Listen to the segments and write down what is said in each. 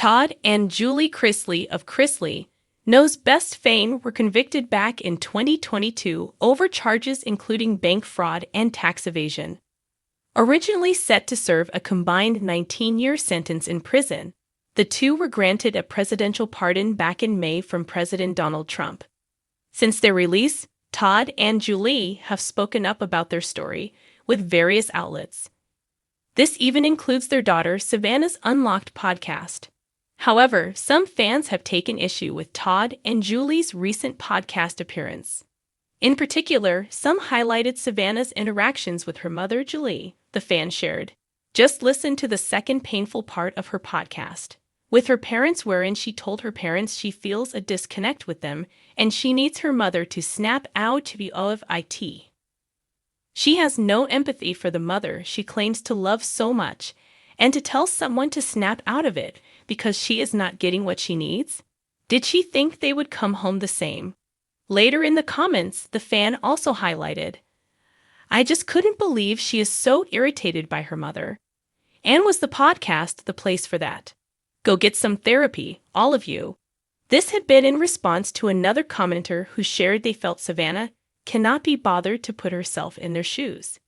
Todd and Julie Chrisley of Chrisley Knows Best fame were convicted back in 2022 over charges including bank fraud and tax evasion. Originally set to serve a combined 19-year sentence in prison, the two were granted a presidential pardon back in May from President Donald Trump. Since their release, Todd and Julie have spoken up about their story with various outlets. This even includes their daughter Savannah's Unlocked podcast. However, some fans have taken issue with Todd and Julie's recent podcast appearance. In particular, some highlighted Savannah's interactions with her mother Julie, the fan shared. Just listen to the second painful part of her podcast, with her parents, wherein she told her parents she feels a disconnect with them and she needs her mother to snap out to be of it. She has no empathy for the mother she claims to love so much, and to tell someone to snap out of it because she is not getting what she needs? Did she think they would come home the same? Later in the comments, the fan also highlighted, "I just couldn't believe she is so irritated by her mother. And was the podcast the place for that? Go get some therapy, all of you." This had been in response to another commenter who shared they felt Savannah cannot be bothered to put herself in their shoes.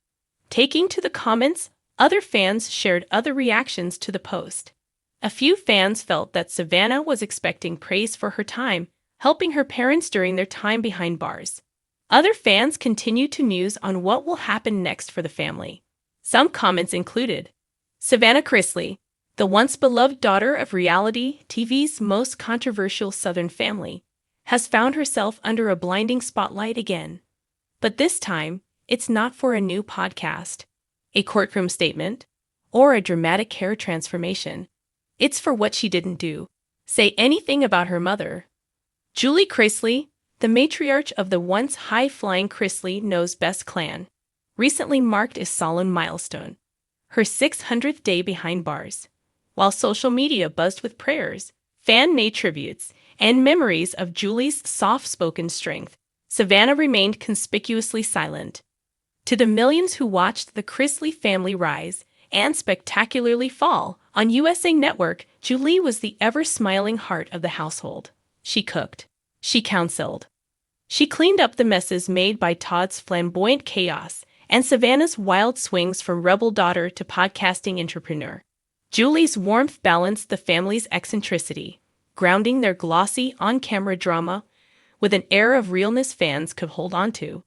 Taking to the comments, other fans shared other reactions to the post. A few fans felt that Savannah was expecting praise for her time helping her parents during their time behind bars. Other fans continued to muse on what will happen next for the family. Some comments included, "Savannah Chrisley, the once beloved daughter of reality TV's most controversial Southern family, has found herself under a blinding spotlight again. But this time, it's not for a new podcast, a courtroom statement, or a dramatic hair transformation. It's for what she didn't do. Say anything about her mother." Julie Chrisley, the matriarch of the once high-flying Chrisley Knows Best clan, recently marked a solemn milestone, her 600th day behind bars. While social media buzzed with prayers, fan-made tributes, and memories of Julie's soft-spoken strength, Savannah remained conspicuously silent. To the millions who watched the Chrisley family rise and spectacularly fall on USA Network, Julie was the ever-smiling heart of the household. She cooked. She counseled. She cleaned up the messes made by Todd's flamboyant chaos and Savannah's wild swings from rebel daughter to podcasting entrepreneur. Julie's warmth balanced the family's eccentricity, grounding their glossy on-camera drama with an air of realness fans could hold on to.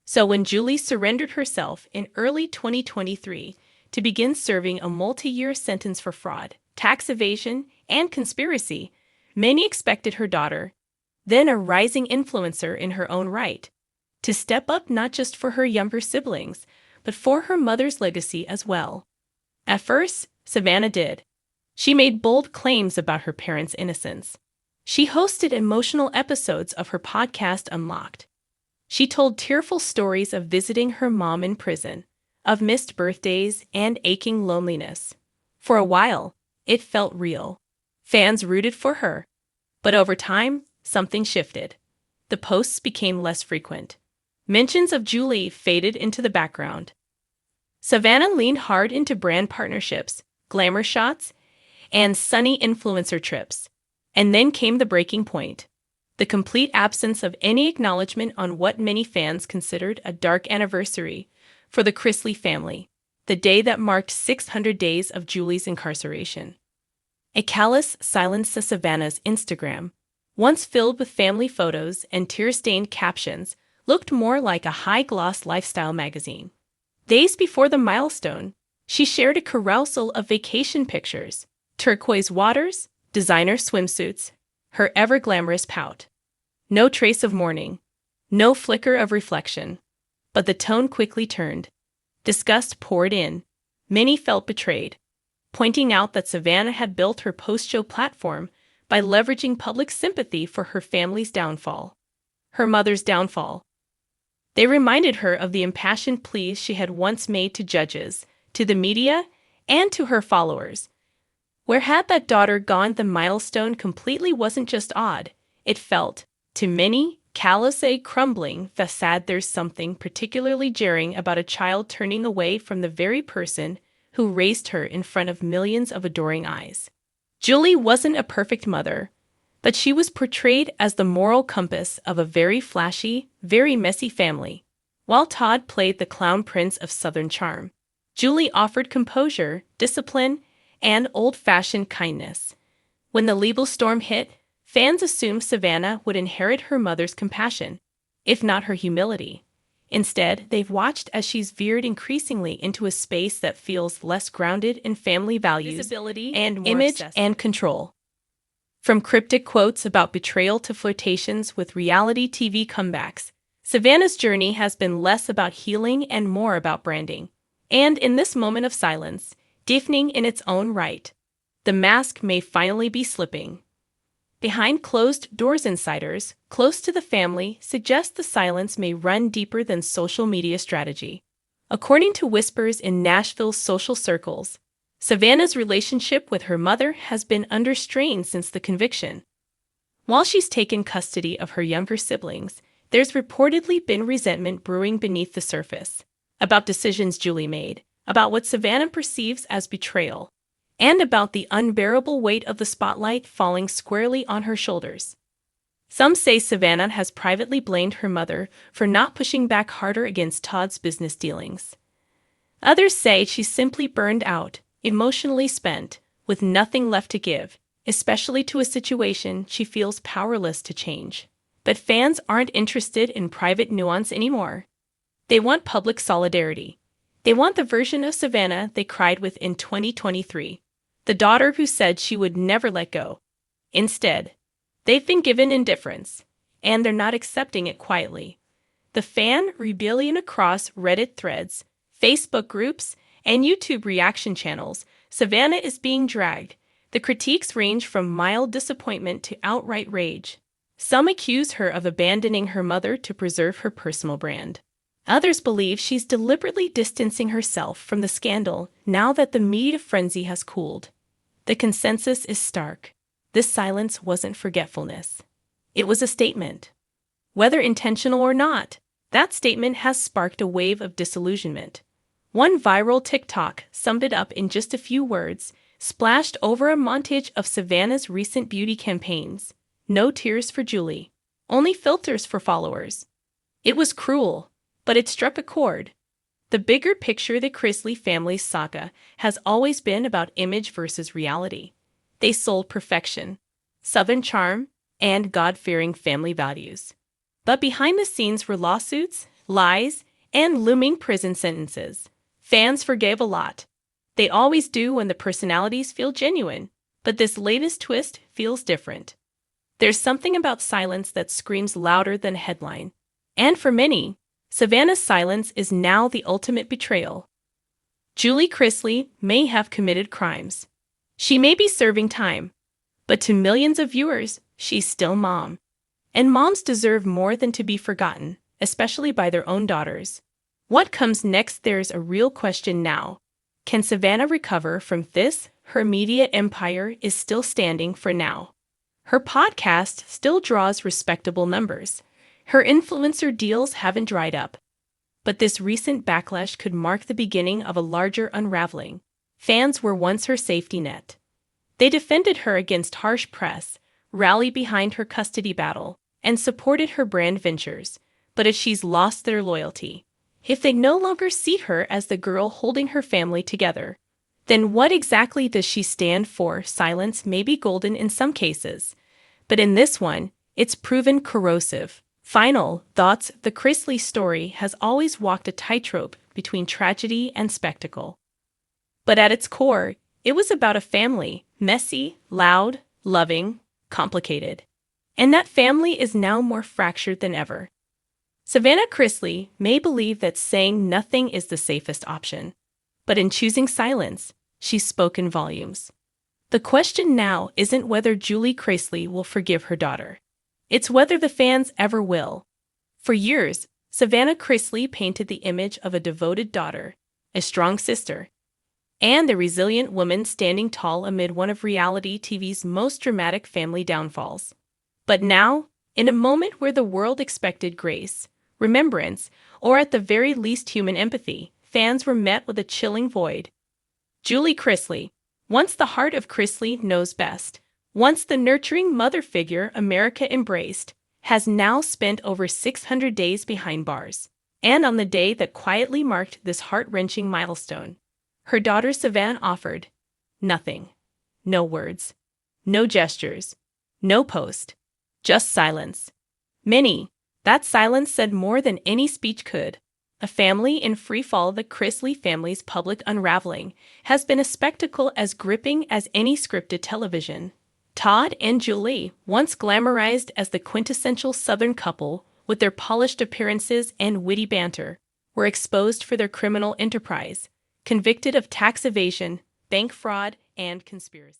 So when Julie surrendered herself in early 2023 to begin serving a multi-year sentence for fraud, tax evasion, and conspiracy, many expected her daughter, then a rising influencer in her own right, to step up not just for her younger siblings, but for her mother's legacy as well. At first, Savannah did. She made bold claims about her parents' innocence. She hosted emotional episodes of her podcast Unlocked. She told tearful stories of visiting her mom in prison, of missed birthdays and aching loneliness. For a while, it felt real. Fans rooted for her. But over time, something shifted. The posts became less frequent. Mentions of Julie faded into the background. Savannah leaned hard into brand partnerships, glamour shots, and sunny influencer trips. And then came the breaking point. The complete absence of any acknowledgement on what many fans considered a dark anniversary for the Chrisley family, the day that marked 600 days of Julie's incarceration. A callous silence to Savannah's Instagram, once filled with family photos and tear-stained captions, looked more like a high-gloss lifestyle magazine. Days before the milestone, she shared a carousel of vacation pictures, turquoise waters, designer swimsuits, her ever-glamorous pout. No trace of mourning, no flicker of reflection. But the tone quickly turned. Disgust poured in. Many felt betrayed, pointing out that Savannah had built her post-show platform by leveraging public sympathy for her family's downfall, her mother's downfall. They reminded her of the impassioned pleas she had once made to judges, to the media, and to her followers. Where had that daughter gone? The milestone completely wasn't just odd. It felt, to many, callous, a crumbling facade. There's something particularly jarring about a child turning away from the very person who raised her in front of millions of adoring eyes. Julie wasn't a perfect mother, but she was portrayed as the moral compass of a very flashy, very messy family. While Todd played the clown prince of Southern charm, Julie offered composure, discipline, and old-fashioned kindness. When the legal storm hit, fans assumed Savannah would inherit her mother's compassion, if not her humility. Instead, they've watched as she's veered increasingly into a space that feels less grounded in family values, visibility, and more image obsessive. And control. From cryptic quotes about betrayal to flirtations with reality TV comebacks, Savannah's journey has been less about healing and more about branding. And in this moment of silence, deafening in its own right, the mask may finally be slipping. Behind closed doors, insiders close to the family suggest the silence may run deeper than social media strategy. According to whispers in Nashville's social circles, Savannah's relationship with her mother has been under strain since the conviction. While she's taken custody of her younger siblings, there's reportedly been resentment brewing beneath the surface about decisions Julie made, about what Savannah perceives as betrayal, and about the unbearable weight of the spotlight falling squarely on her shoulders. Some say Savannah has privately blamed her mother for not pushing back harder against Todd's business dealings. Others say she's simply burned out, emotionally spent, with nothing left to give, especially to a situation she feels powerless to change. But fans aren't interested in private nuance anymore. They want public solidarity. They want the version of Savannah they cried with in 2023, the daughter who said she would never let go. Instead, they've been given indifference, and they're not accepting it quietly. The fan rebellion across Reddit threads, Facebook groups, and YouTube reaction channels, Savannah is being dragged. The critiques range from mild disappointment to outright rage. Some accuse her of abandoning her mother to preserve her personal brand. Others believe she's deliberately distancing herself from the scandal now that the media frenzy has cooled. The consensus is stark. This silence wasn't forgetfulness. It was a statement. Whether intentional or not, that statement has sparked a wave of disillusionment. One viral TikTok summed it up in just a few words, splashed over a montage of Savannah's recent beauty campaigns. No tears for Julie. Only filters for followers. It was cruel, but it struck a chord. The bigger picture, the Chrisley family's saga has always been about image versus reality. They sold perfection, Southern charm, and God-fearing family values. But behind the scenes were lawsuits, lies, and looming prison sentences. Fans forgave a lot. They always do when the personalities feel genuine, but this latest twist feels different. There's something about silence that screams louder than a headline. And for many, Savannah's silence is now the ultimate betrayal. Julie Chrisley may have committed crimes. She may be serving time, but to millions of viewers, she's still mom. And moms deserve more than to be forgotten, especially by their own daughters. What comes next? There's a real question now. Can Savannah recover from this? Her media empire is still standing for now. Her podcast still draws respectable numbers. Her influencer deals haven't dried up. But this recent backlash could mark the beginning of a larger unraveling. Fans were once her safety net. They defended her against harsh press, rallied behind her custody battle, and supported her brand ventures. But if she's lost their loyalty, if they no longer see her as the girl holding her family together, then what exactly does she stand for? Silence may be golden in some cases, but in this one, it's proven corrosive. Final thoughts. The Chrisley story has always walked a tightrope between tragedy and spectacle. But at its core, it was about a family, messy, loud, loving, complicated. And that family is now more fractured than ever. Savannah Chrisley may believe that saying nothing is the safest option, but in choosing silence, she's spoken volumes. The question now isn't whether Julie Chrisley will forgive her daughter. It's whether the fans ever will. For years, Savannah Chrisley painted the image of a devoted daughter, a strong sister, and a resilient woman standing tall amid one of reality TV's most dramatic family downfalls. But now, in a moment where the world expected grace, remembrance, or at the very least human empathy, fans were met with a chilling void. Julie Chrisley, Once the heart of Chrisley knows best, once the nurturing mother figure America embraced, has now spent over 600 days behind bars. And on the day that quietly marked this heart-wrenching milestone, her daughter Savannah offered nothing. No words. No gestures. No post. Just silence. That silence said more than any speech could. A family in free fall, the Chrisley family's public unraveling, has been a spectacle as gripping as any scripted television. Todd and Julie, once glamorized as the quintessential Southern couple with their polished appearances and witty banter, were exposed for their criminal enterprise, convicted of tax evasion, bank fraud, and conspiracy.